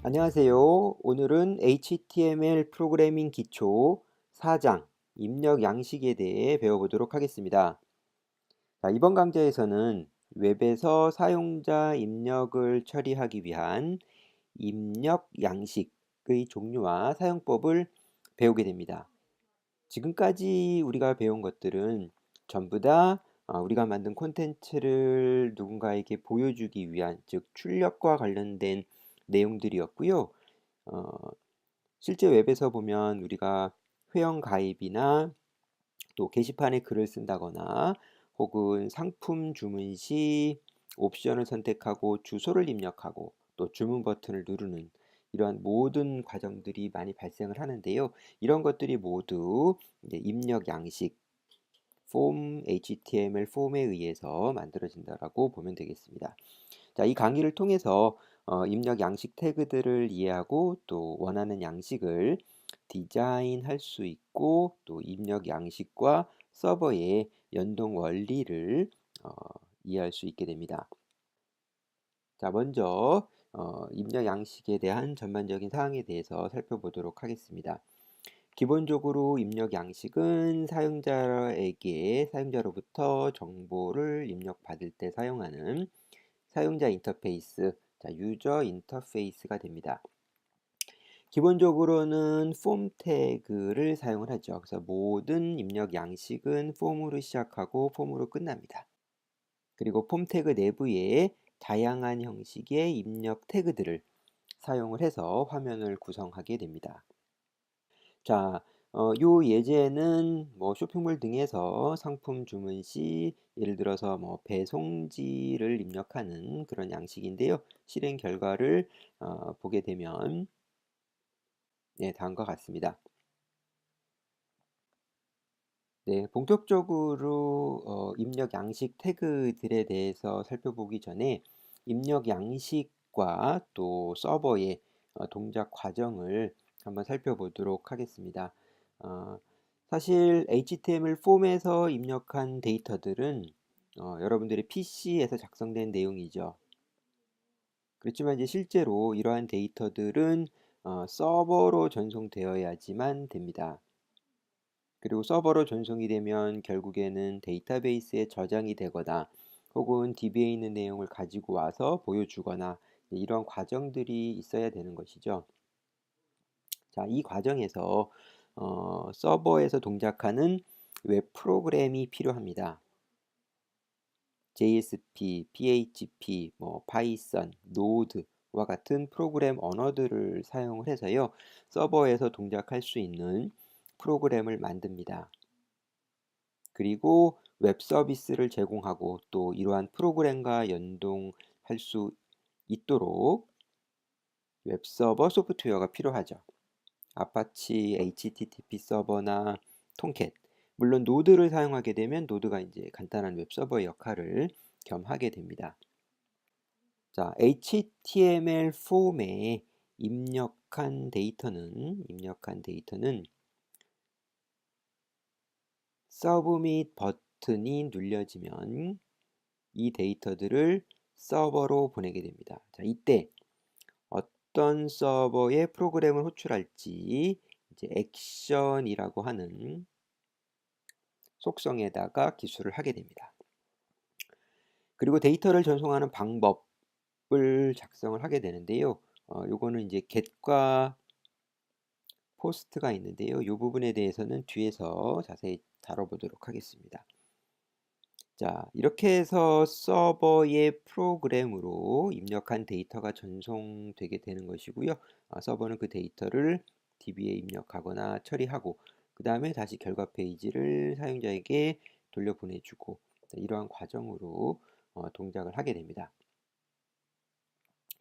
안녕하세요. 오늘은 HTML 프로그래밍 기초 4장 입력 양식에 대해 배워보도록 하겠습니다. 자, 이번 강좌에서는 웹에서 사용자 입력을 처리하기 위한 입력 양식의 종류와 사용법을 배우게 됩니다. 지금까지 우리가 배운 것들은 전부 다 우리가 만든 콘텐츠를 누군가에게 보여주기 위한, 즉 출력과 관련된 내용들이었고요. 어, 실제 웹에서 보면 우리가 회원 가입이나 또 게시판에 글을 쓴다거나 혹은 상품 주문 시 옵션을 선택하고 주소를 입력하고 또 주문 버튼을 누르는 이러한 모든 과정들이 많이 발생을 하는데요. 이런 것들이 모두 이제 입력 양식, 폼, HTML 폼에 의해서 만들어진다라고 보면 되겠습니다. 자, 이 강의를 통해서 입력 양식 태그들을 이해하고 또 원하는 양식을 디자인할 수 있고 또 입력 양식과 서버의 연동 원리를 어, 이해할 수 있게 됩니다. 자, 먼저 입력 양식에 대한 전반적인 사항에 대해서 살펴보도록 하겠습니다. 기본적으로 입력 양식은 사용자로부터 정보를 입력받을 때 사용하는 사용자 인터페이스, 자, 유저 인터페이스가 됩니다. 기본적으로는 폼 태그를 사용을 하죠. 그래서 모든 입력 양식은 폼으로 시작하고 폼으로 끝납니다. 그리고 폼 태그 내부에 다양한 형식의 입력 태그들을 사용을 해서 화면을 구성하게 됩니다. 자, 요 예제는 뭐 쇼핑몰 등에서 상품 주문 시 예를 들어서 뭐 배송지를 입력하는 그런 양식인데요. 실행 결과를 보게 되면 네, 다음과 같습니다. 네, 본격적으로 입력 양식 태그들에 대해서 살펴보기 전에 입력 양식과 또 서버의 동작 과정을 한번 살펴보도록 하겠습니다. 어, 사실 HTML 폼에서 입력한 데이터들은 여러분들의 PC에서 작성된 내용이죠. 그렇지만 이제 실제로 이러한 데이터들은 서버로 전송되어야지만 됩니다. 그리고 서버로 전송이 되면 결국에는 데이터베이스에 저장이 되거나 혹은 DB에 있는 내용을 가지고 와서 보여주거나 이런 과정들이 있어야 되는 것이죠. 자, 이 과정에서 서버에서 동작하는 웹 프로그램이 필요합니다. JSP, PHP, 뭐 파이썬, 노드와 같은 프로그램 언어들을 사용을 해서요. 서버에서 동작할 수 있는 프로그램을 만듭니다. 그리고 웹 서비스를 제공하고 또 이러한 프로그램과 연동할 수 있도록 웹 서버 소프트웨어가 필요하죠. 아파치 HTTP 서버나 톰캣, 물론 노드를 사용하게 되면 노드가 이제 간단한 웹 서버의 역할을 겸하게 됩니다. 자, HTML 폼에 입력한 데이터는 서브밋 버튼이 눌려지면 이 데이터들을 서버로 보내게 됩니다. 자, 이때 어떤 서버에 프로그램을 호출할지 이제 액션이라고 하는 속성에다가 기술을 하게 됩니다. 그리고 데이터를 전송하는 방법을 작성을 하게 되는데요. 요거는 이제 get과 post가 있는데요. 이 부분에 대해서는 뒤에서 자세히 다뤄보도록 하겠습니다. 자, 이렇게 해서 서버의 프로그램으로 입력한 데이터가 전송되게 되는 것이고요. 서버는 그 데이터를 DB에 입력하거나 처리하고 그 다음에 다시 결과 페이지를 사용자에게 돌려보내주고 이러한 과정으로 동작을 하게 됩니다.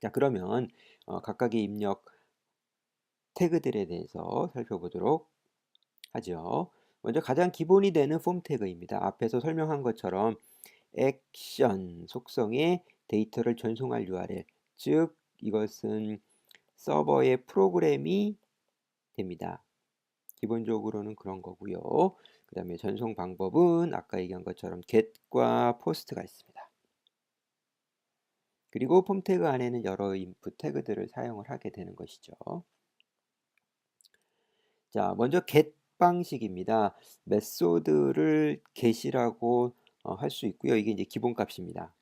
자, 그러면 각각의 입력 태그들에 대해서 살펴보도록 하죠. 먼저 가장 기본이 되는 폼 태그입니다. 앞에서 설명한 것처럼 액션 속성의 데이터를 전송할 URL, 즉 이것은 서버의 프로그램이 됩니다. 기본적으로는 그런 거고요. 그 다음에 전송 방법은 아까 얘기한 것처럼 get과 post가 있습니다. 그리고 폼 태그 안에는 여러 인풋 태그들을 사용을 하게 되는 것이죠. 자, 먼저 get 방식입니다. 메소드를 get이라고 할 수 있고요. 이게 이제 기본값입니다.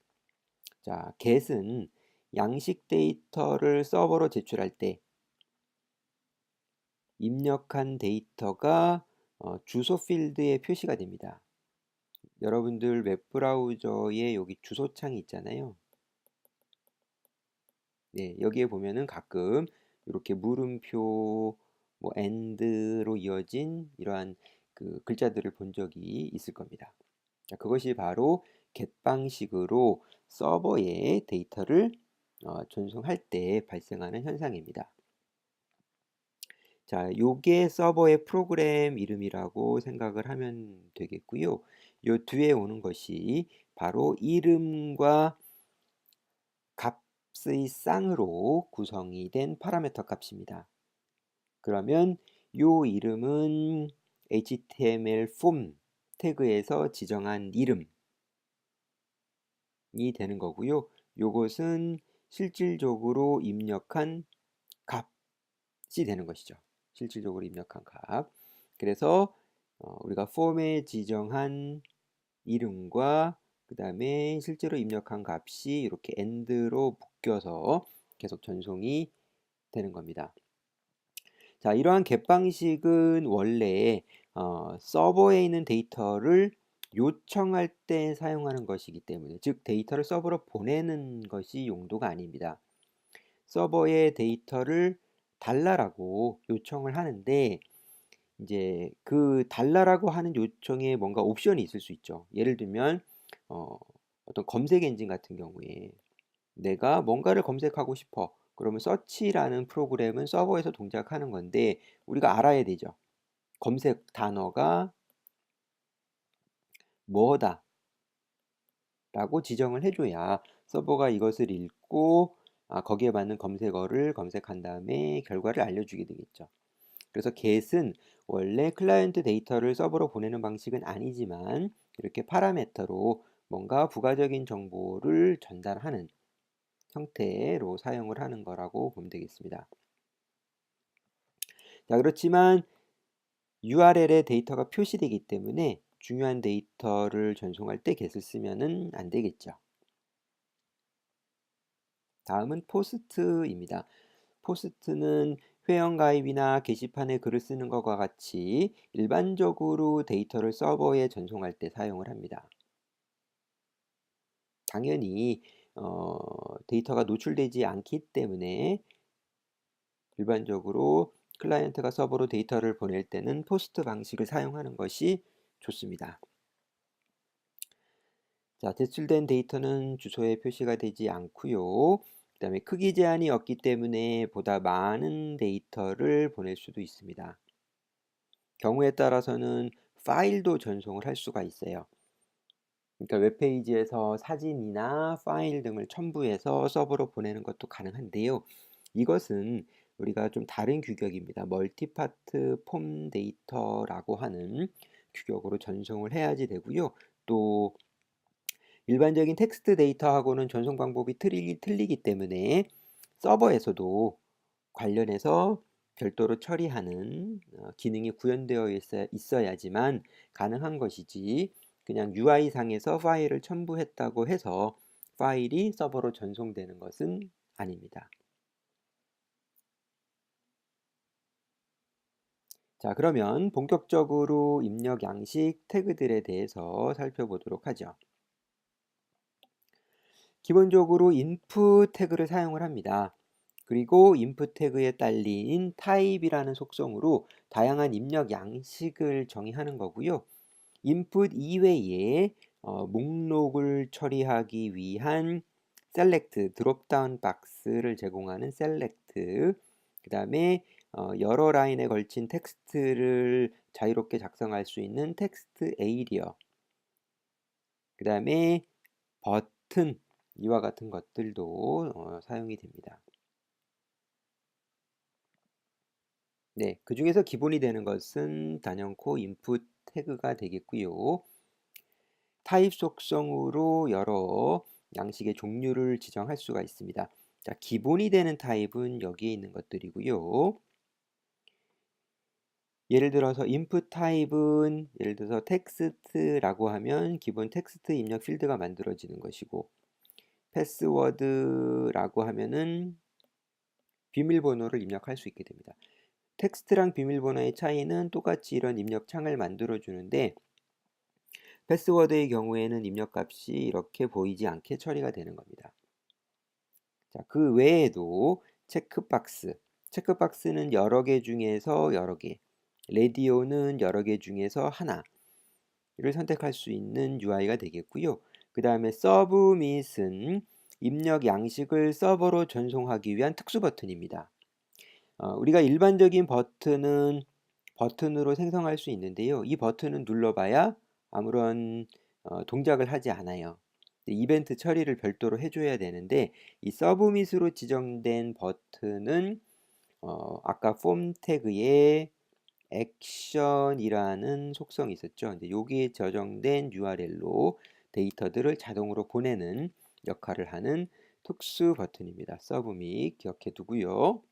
자, get은 양식 데이터를 서버로 제출할 때 입력한 데이터가 주소 필드에 표시가 됩니다. 여러분들 웹브라우저에 여기 주소창이 있잖아요. 네, 여기에 보면은 가끔 이렇게 물음표, 뭐 and로 이어진 이러한 그 글자들을 본 적이 있을 겁니다. 자, 그것이 바로 get 방식으로 서버에 데이터를 전송할 때 발생하는 현상입니다. 자, 요게 서버의 프로그램 이름이라고 생각을 하면 되겠고요. 요 뒤에 오는 것이 바로 이름과 값의 쌍으로 구성이 된 파라미터 값입니다. 그러면 요 이름은 HTML 폼 태그에서 지정한 이름이 되는 거고요. 요것은 실질적으로 입력한 값이 되는 것이죠. 실질적으로 입력한 값. 그래서 우리가 폼에 지정한 이름과 그 다음에 실제로 입력한 값이 이렇게 end로 묶여서 계속 전송이 되는 겁니다. 자, 이러한 get 방식은 원래 서버에 있는 데이터를 요청할 때 사용하는 것이기 때문에, 즉 데이터를 서버로 보내는 것이 용도가 아닙니다. 서버에 데이터를 달라라고 요청을 하는데, 이제 그 달라라고 하는 요청에 뭔가 옵션이 있을 수 있죠. 예를 들면 어떤 검색 엔진 같은 경우에 내가 뭔가를 검색하고 싶어. 그러면 서치라는 프로그램은 서버에서 동작하는 건데 우리가 알아야 되죠. 검색 단어가 뭐다 라고 지정을 해줘야 서버가 이것을 읽고 거기에 맞는 검색어를 검색한 다음에 결과를 알려주게 되겠죠. 그래서 get은 원래 클라이언트 데이터를 서버로 보내는 방식은 아니지만 이렇게 파라미터로 뭔가 부가적인 정보를 전달하는 형태로 사용을 하는 거라고 보면 되겠습니다. 자, 그렇지만 URL에 데이터가 표시되기 때문에 중요한 데이터를 전송할 때 get을 쓰면은 안 되겠죠. 다음은 포스트입니다. 포스트는 회원가입이나 게시판에 글을 쓰는 것과 같이 일반적으로 데이터를 서버에 전송할 때 사용을 합니다. 당연히 데이터가 노출되지 않기 때문에 일반적으로 클라이언트가 서버로 데이터를 보낼 때는 포스트 방식을 사용하는 것이 좋습니다. 자, 제출된 데이터는 주소에 표시가 되지 않고요. 그 다음에 크기 제한이 없기 때문에 보다 많은 데이터를 보낼 수도 있습니다. 경우에 따라서는 파일도 전송을 할 수가 있어요. 그러니까 웹페이지에서 사진이나 파일 등을 첨부해서 서버로 보내는 것도 가능한데요. 이것은 우리가 좀 다른 규격입니다. 멀티파트 폼 데이터라고 하는 규격으로 전송을 해야지 되고요. 또 일반적인 텍스트 데이터하고는 전송 방법이 틀리기 때문에 서버에서도 관련해서 별도로 처리하는 기능이 구현되어 있어야지만 가능한 것이지 그냥 UI상에서 파일을 첨부했다고 해서 파일이 서버로 전송되는 것은 아닙니다. 자, 그러면 본격적으로 입력 양식 태그들에 대해서 살펴보도록 하죠. 기본적으로 input 태그를 사용을 합니다. 그리고 input 태그에 딸린 type이라는 속성으로 다양한 입력 양식을 정의하는 거고요. input 이외에 목록을 처리하기 위한 select 드롭다운 박스를 제공하는 select, 그 다음에 여러 라인에 걸친 텍스트를 자유롭게 작성할 수 있는 텍스트 에이리어, 그 다음에 버튼, 이와 같은 것들도 사용이 됩니다. 네, 그 중에서 기본이 되는 것은 단연코 input 태그가 되겠고요. 타입 속성으로 여러 양식의 종류를 지정할 수가 있습니다. 자, 기본이 되는 타입은 여기에 있는 것들이고요. 예를 들어서 input 타입은 예를 들어서 텍스트라고 하면 기본 텍스트 입력 필드가 만들어지는 것이고, 패스워드라고 하면은 비밀번호를 입력할 수 있게 됩니다. 텍스트랑 비밀번호의 차이는 똑같이 이런 입력 창을 만들어 주는데, 패스워드의 경우에는 입력값이 이렇게 보이지 않게 처리가 되는 겁니다. 자, 그 외에도 체크박스는 여러 개 중에서 여러 개, 레디오는 여러 개 중에서 하나를 선택할 수 있는 UI가 되겠고요. 그 다음에 서브밋은 입력 양식을 서버로 전송하기 위한 특수 버튼입니다. 우리가 일반적인 버튼은 버튼으로 생성할 수 있는데요. 이 버튼은 눌러봐야 아무런 동작을 하지 않아요. 이벤트 처리를 별도로 해줘야 되는데, 이 서브밋으로 지정된 버튼은 아까 폼 태그에 액션이라는 속성이 있었죠. 이제 여기에 저장된 URL로 데이터들을 자동으로 보내는 역할을 하는 특수 버튼입니다. 서브밋 기억해 두고요.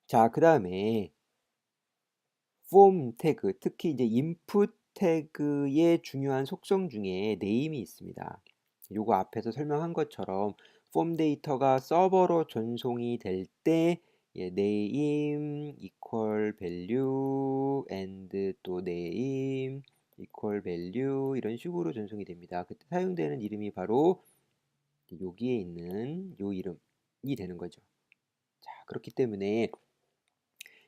자, 그 다음에 폼 태그, 특히 이제 input 태그의 중요한 속성 중에 네임이 있습니다. 요거 앞에서 설명한 것처럼 폼 데이터가 서버로 전송이 될 때 name equal value and 또 name equal value 이런 식으로 전송이 됩니다. 그때 사용되는 이름이 바로 여기에 있는 요 이름이 되는 거죠. 자, 그렇기 때문에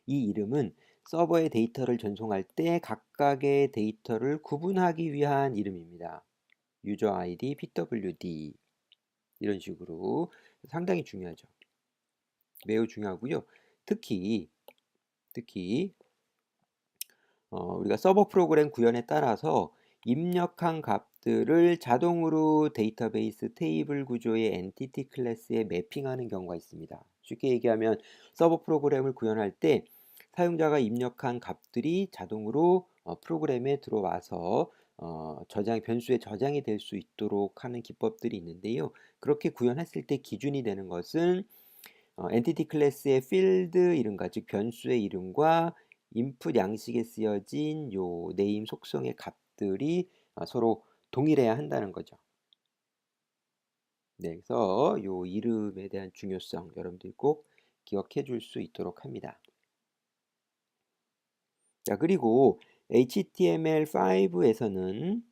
이 이름은 서버에 데이터를 전송할 때 각각의 데이터를 구분하기 위한 이름입니다. 유저 아이디, pwd 이런 식으로 상당히 중요하죠. 매우 중요하고요. 특히 우리가 서버 프로그램 구현에 따라서 입력한 값들을 자동으로 데이터베이스 테이블 구조의 엔티티 클래스에 매핑하는 경우가 있습니다. 쉽게 얘기하면 서버 프로그램을 구현할 때 사용자가 입력한 값들이 자동으로 프로그램에 들어와서 변수에 저장이 될 수 있도록 하는 기법들이 있는데요. 그렇게 구현했을 때 기준이 되는 것은 엔티티 클래스의 필드 이름과 즉 변수의 이름과 인풋 양식에 쓰여진 요 네임 속성의 값들이 서로 동일해야 한다는 거죠. 네, 그래서 요 이름에 대한 중요성 여러분들이 꼭 기억해 줄 수 있도록 합니다. 자, 그리고 HTML5에서는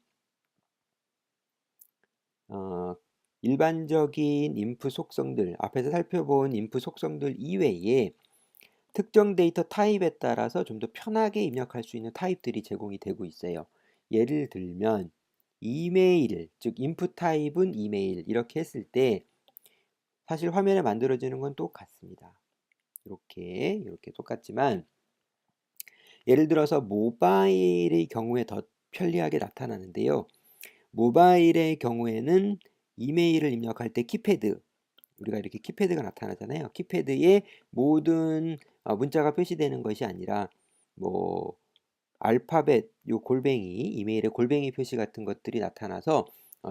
일반적인 인풋 속성들, 앞에서 살펴본 인풋 속성들 이외에 특정 데이터 타입에 따라서 좀 더 편하게 입력할 수 있는 타입들이 제공이 되고 있어요. 예를 들면 이메일, 즉 인풋 타입은 이메일 이렇게 했을 때 사실 화면에 만들어지는 건 똑같습니다. 이렇게 똑같지만 예를 들어서 모바일의 경우에 더 편리하게 나타나는데요. 모바일의 경우에는 이메일을 입력할 때 키패드, 우리가 이렇게 키패드가 나타나잖아요. 키패드에 모든 문자가 표시되는 것이 아니라 뭐 알파벳 요 골뱅이 이메일의 골뱅이 표시 같은 것들이 나타나서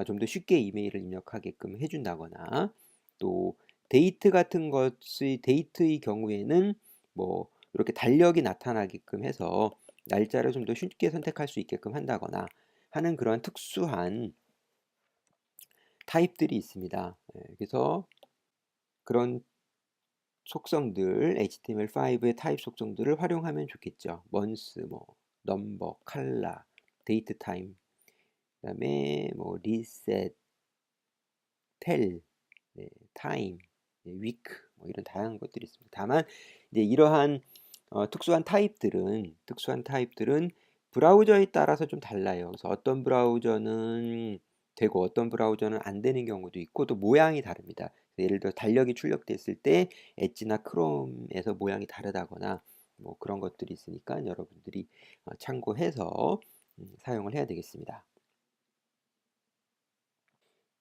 좀 더 쉽게 이메일을 입력하게끔 해준다거나, 또 데이트 같은 것의 데이트의 경우에는 뭐 이렇게 달력이 나타나게끔 해서 날짜를 좀 더 쉽게 선택할 수 있게끔 한다거나 하는 그런 특수한 타입들이 있습니다. 그래서 그런 속성들, HTML5의 타입 속성들을 활용하면 좋겠죠. month, 뭐 number, color, date time, 그다음에 뭐 reset, tell, 네, time, 네, week, 뭐 이런 다양한 것들이 있습니다. 다만 이제 이러한 특수한 타입들은 브라우저에 따라서 좀 달라요. 그래서 어떤 브라우저는 되고 어떤 브라우저는 안 되는 경우도 있고, 또 모양이 다릅니다. 예를 들어 달력이 출력됐을 때 엣지나 크롬에서 모양이 다르다거나 뭐 그런 것들이 있으니까 여러분들이 참고해서 사용을 해야 되겠습니다.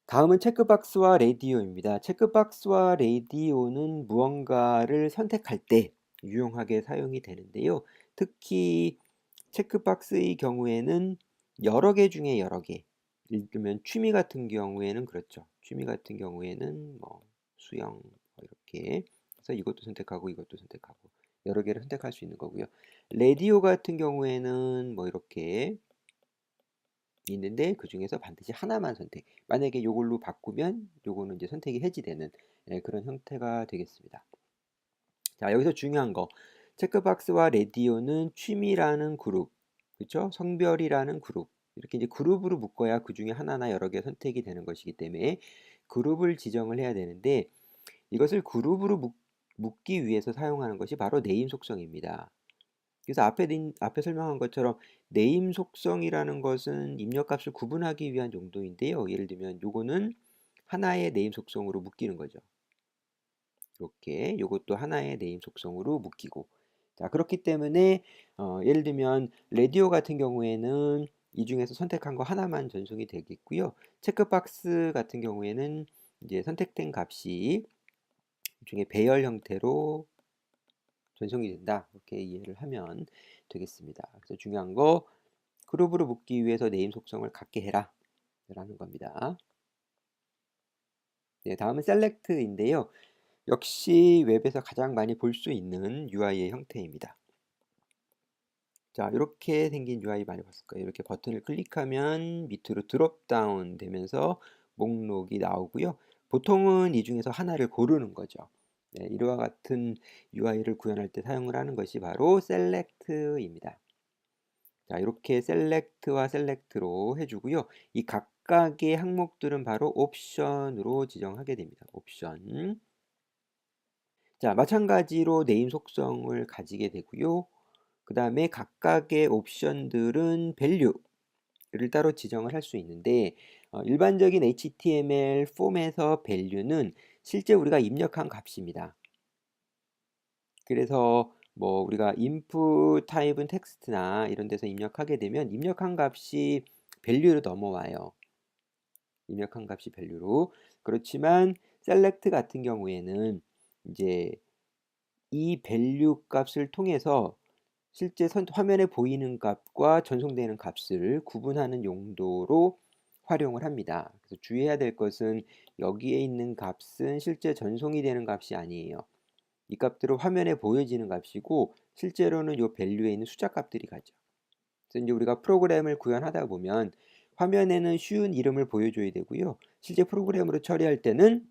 다음은 체크박스와 레디오입니다. 체크박스와 레디오는 무언가를 선택할 때 유용하게 사용이 되는데요. 특히 체크박스의 경우에는 여러 개 중에 여러 개. 예를 들면 취미 같은 경우에는 그렇죠. 취미 같은 경우에는 뭐 수영 뭐 이렇게 해서 이것도 선택하고 이것도 선택하고 여러 개를 선택할 수 있는 거고요. 라디오 같은 경우에는 뭐 이렇게 있는데 그 중에서 반드시 하나만 선택. 만약에 요걸로 바꾸면 요거는 이제 선택이 해지되는 그런 형태가 되겠습니다. 자, 여기서 중요한 거. 체크박스와 라디오는 취미라는 그룹, 그렇죠? 성별이라는 그룹. 이렇게 이제 그룹으로 묶어야 그 중에 하나나 여러 개 선택이 되는 것이기 때문에 그룹을 지정을 해야 되는데 이것을 그룹으로 묶기 위해서 사용하는 것이 바로 네임 속성입니다. 그래서 앞에 설명한 것처럼 네임 속성이라는 것은 입력값을 구분하기 위한 용도인데요. 예를 들면 요거는 하나의 네임 속성으로 묶이는 거죠. 이렇게 요것도 하나의 네임 속성으로 묶이고 자 그렇기 때문에 예를 들면 라디오 같은 경우에는 이 중에서 선택한 거 하나만 전송이 되겠고요. 체크박스 같은 경우에는 이제 선택된 값이 중에 배열 형태로 전송이 된다. 이렇게 이해를 하면 되겠습니다. 그래서 중요한 거 그룹으로 묶기 위해서 네임 속성을 갖게 해라 라는 겁니다. 네, 다음은 셀렉트인데요. 역시 웹에서 가장 많이 볼 수 있는 UI의 형태입니다. 자, 이렇게 생긴 UI 많이 봤을 거예요. 이렇게 버튼을 클릭하면 밑으로 드롭 다운 되면서 목록이 나오고요. 보통은 이 중에서 하나를 고르는 거죠. 네, 이와 같은 UI를 구현할 때 사용을 하는 것이 바로 셀렉트입니다. 자, 이렇게 셀렉트와 셀렉트로 해주고요. 이 각각의 항목들은 바로 옵션으로 지정하게 됩니다. 옵션. 자, 마찬가지로 네임 속성을 가지게 되고요. 그 다음에 각각의 옵션들은 value를 따로 지정을 할 수 있는데 일반적인 HTML 폼에서 value는 실제 우리가 입력한 값입니다. 그래서 뭐 우리가 input 타입은 텍스트나 이런 데서 입력하게 되면 입력한 값이 value로 넘어와요. 입력한 값이 value로. 그렇지만 select 같은 경우에는 이제 이 value 값을 통해서 실제 화면에 보이는 값과 전송되는 값을 구분하는 용도로 활용을 합니다. 그래서 주의해야 될 것은 여기에 있는 값은 실제 전송이 되는 값이 아니에요. 이 값들은 화면에 보여지는 값이고 실제로는 이 밸류에 있는 숫자 값들이 가죠. 그래서 이제 우리가 프로그램을 구현하다 보면 화면에는 쉬운 이름을 보여줘야 되고요. 실제 프로그램으로 처리할 때는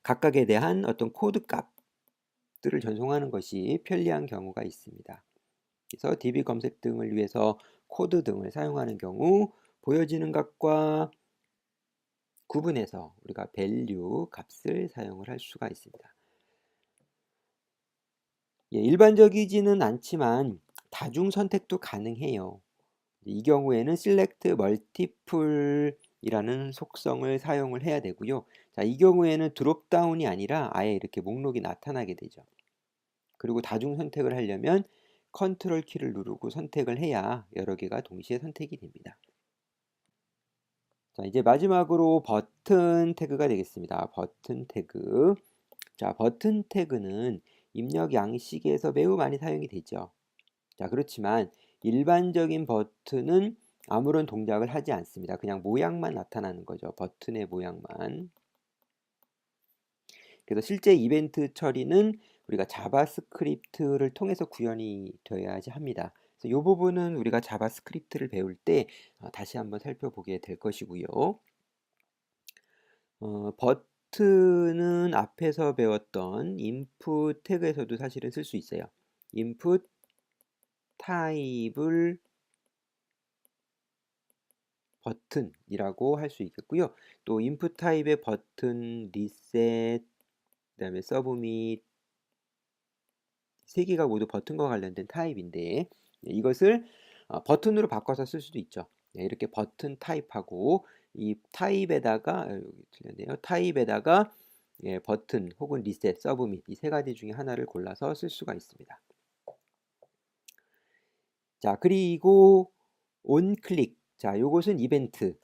각각에 대한 어떤 코드 값들을 전송하는 것이 편리한 경우가 있습니다. 그래서 DB 검색 등을 위해서 코드 등을 사용하는 경우 보여지는 값과 구분해서 우리가 value 값을 사용을 할 수가 있습니다. 예, 일반적이지는 않지만 다중 선택도 가능해요. 이 경우에는 select multiple 이라는 속성을 사용을 해야 되고요. 자, 이 경우에는 드롭다운이 아니라 아예 이렇게 목록이 나타나게 되죠. 그리고 다중 선택을 하려면 컨트롤 키를 누르고 선택을 해야 여러 개가 동시에 선택이 됩니다. 자, 이제 마지막으로 버튼 태그가 되겠습니다. 버튼 태그. 자, 버튼 태그는 입력 양식에서 매우 많이 사용이 되죠. 자, 그렇지만 일반적인 버튼은 아무런 동작을 하지 않습니다. 그냥 모양만 나타나는 거죠. 버튼의 모양만. 그래서 실제 이벤트 처리는 우리가 자바스크립트를 통해서 구현이 되어야지 합니다. 그래서 이 부분은 우리가 자바스크립트를 배울 때 다시 한번 살펴보게 될 것이고요. 버튼은 앞에서 배웠던 input 태그에서도 사실은 쓸 수 있어요. input 타입을 버튼이라고 할 수 있겠고요. 또 input 타입의 버튼, 리셋, 그다음에 서브밋 세 개가 모두 버튼과 관련된 타입인데 이것을 버튼으로 바꿔서 쓸 수도 있죠. 네, 이렇게 버튼 타입하고 이 타입에다가 여기 틀렸네요. 타입에다가 예, 버튼 혹은 리셋, 서브밋 이 세 가지 중에 하나를 골라서 쓸 수가 있습니다. 자, 그리고 온클릭. 자, 요것은 이벤트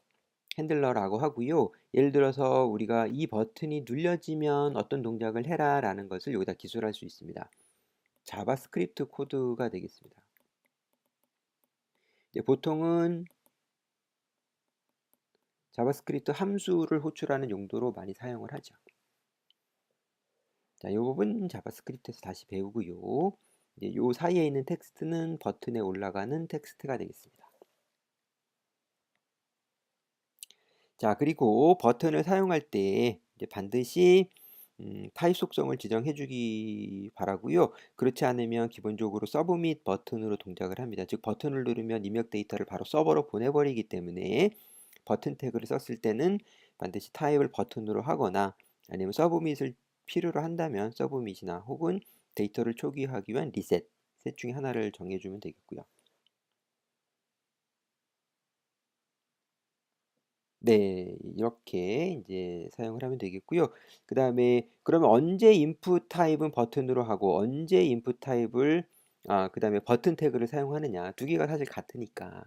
핸들러라고 하고요. 예를 들어서 우리가 이 버튼이 눌려지면 어떤 동작을 해라 라는 것을 여기다 기술할 수 있습니다. 자바스크립트 코드가 되겠습니다. 이제 보통은 자바스크립트 함수를 호출하는 용도로 많이 사용을 하죠. 자, 이 부분 자바스크립트에서 다시 배우고요. 이제 요 사이에 있는 텍스트는 버튼에 올라가는 텍스트가 되겠습니다. 자, 그리고 버튼을 사용할 때 이제 반드시 타입 속성을 지정해 주기 바라고요. 그렇지 않으면 기본적으로 서브밋 버튼으로 동작을 합니다. 즉 버튼을 누르면 입력 데이터를 바로 서버로 보내버리기 때문에 버튼 태그를 썼을 때는 반드시 타입을 버튼으로 하거나 아니면 서브밋을 필요로 한다면 서브밋이나 혹은 데이터를 초기화하기 위한 리셋 셋 중에 하나를 정해주면 되겠고요. 네, 이렇게 이제 사용을 하면 되겠고요. 그 다음에 그러면 언제 인풋 타입은 버튼으로 하고 언제 인풋 타입을 그 다음에 버튼 태그를 사용하느냐 두 개가 사실 같으니까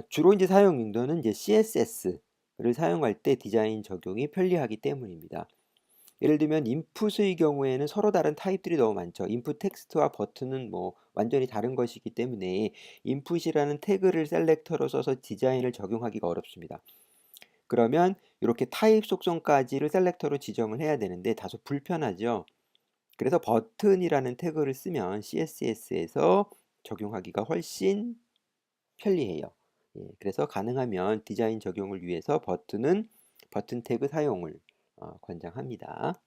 주로 이제 사용 용도는 이제 CSS를 사용할 때 디자인 적용이 편리하기 때문입니다. 예를 들면 인풋의 경우에는 서로 다른 타입들이 너무 많죠. 인풋 텍스트와 버튼은 뭐 완전히 다른 것이기 때문에 인풋이라는 태그를 셀렉터로 써서 디자인을 적용하기가 어렵습니다. 그러면 이렇게 타입 속성까지를 셀렉터로 지정을 해야 되는데 다소 불편하죠. 그래서 버튼이라는 태그를 쓰면 CSS에서 적용하기가 훨씬 편리해요. 예, 그래서 가능하면 디자인 적용을 위해서 버튼은 버튼 태그 사용을 권장합니다.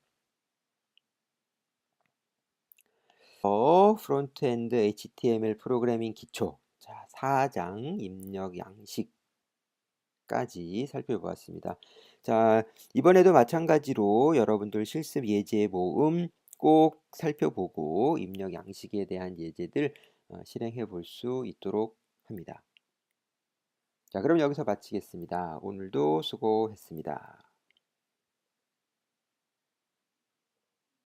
프론트엔드 HTML 프로그래밍 기초 자, 4장 입력 양식까지 살펴보았습니다. 자, 이번에도 마찬가지로 여러분들 실습 예제 모음 꼭 살펴보고 입력 양식에 대한 예제들 실행해 볼 수 있도록 합니다. 자, 그럼 여기서 마치겠습니다. 오늘도 수고했습니다.